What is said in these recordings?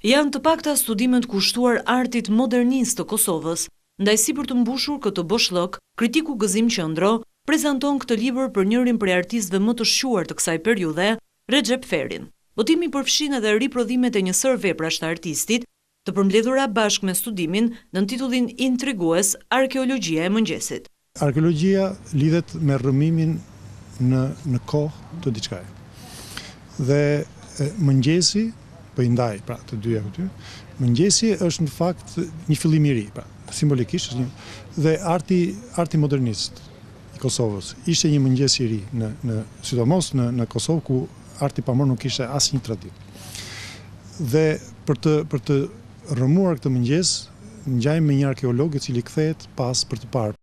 Janë të pakta studimet kushtuar artit modernist të Kosovës, ndaj si për të mbushur këtë boshllëk, kritiku Gëzim Qëndro prezanton këtë libër për njërin prej artistëve më të shquar të kësaj periudhe, Recep Ferin. Votimi përfshin edhe riprodhimet e një sër veprash të artistit, të përmbledhura bashkë me studimin në titullin intrigues Arkeologjia e mëngjesit. Arkeologjia lidhet me rrëmimin në kohë të diçkaje. Dhe mëngjesi, po i ndaj pra të dyja këty. Mëngjesi është në fakt një fillim i ri, pra simbolikisht është dhe arti modernist i Kosovës ishte një mëngjes i ri sidomos në Kosovë ku arti pamor nuk ishte asnjë traditë. Dhe për të rrëmuar këtë mëngjes, ngjajmë me një arkeolog i cili kthehet pas për të parë.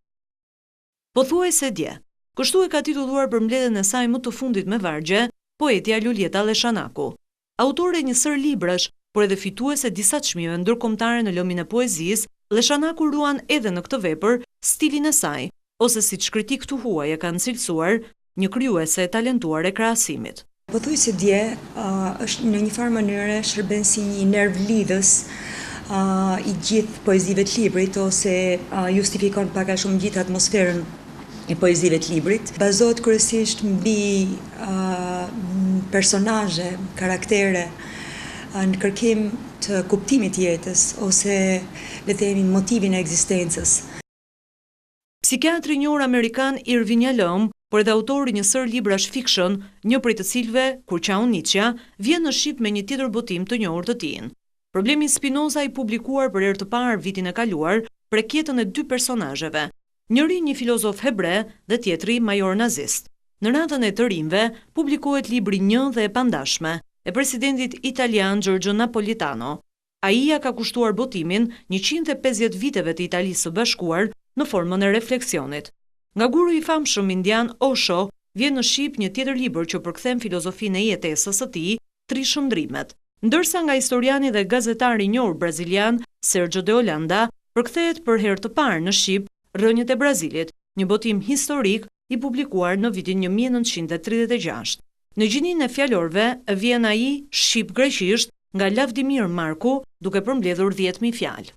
Pothuajse dje, kështu e ka titulluar përmbledhjen e saj më të fundit me vargje, poetja Luljeta Leshanaku. Autore një sër librash, por edhe fituese disa çmime ndërkombëtare në lëmin e poezisë, Leshanaku ruan edhe në këtë vepër stilin e saj, ose siç kritik të huaj e kanë cilësuar, një krijuese e talentuar e krahasimit. Pothuajse dje është në një farë mënyre shërben si një nerv lidhës i gjithë poezive të librit ose justifikon pak a shumë gjithë atmosferën e poezive të librit. Bazohet kryesisht mbi personazhe, karaktere në kërkim të kuptimit të jetës ose le të themi motivin e ekzistencës. Psikiatri i njohur amerikan Irvin Yalom, por edhe autori një sër librash fiction, një prej të cilëve, Kurçau Nietzsche, vjen në shqip me një tjetër botim të njohur të tij. Problemi Spinoza i publikuar për herë të parë vitin e kaluar prek jetën e dy personazheve, njëri një filozof hebre dhe tjetri major nazist. Në radhën e të rinjve publikohet libri 1 dhe e pandashme e presidentit italian Giorgio Napolitano. Ai ja ka kushtuar botimin 150 viteve të Italisë së Bashkuar në formën e refleksionit. Nga guru i famshëm indian Osho vjen në shqip një tjetër libër që përkthen filozofinë e jetesës së tij, Trishëndrimet. Ndërsa nga historiani dhe gazetari i njohur brazilian Sergio de Holanda përkthehet për herë të parë në shqip Rrënjët e Brazilit, një botim historik i publikuar në vitin 1936. Në gjininë e fjalorëve vjen ai shqip greqisht nga Lavdimir Marku, duke përmbledhur 10.000 fjalë.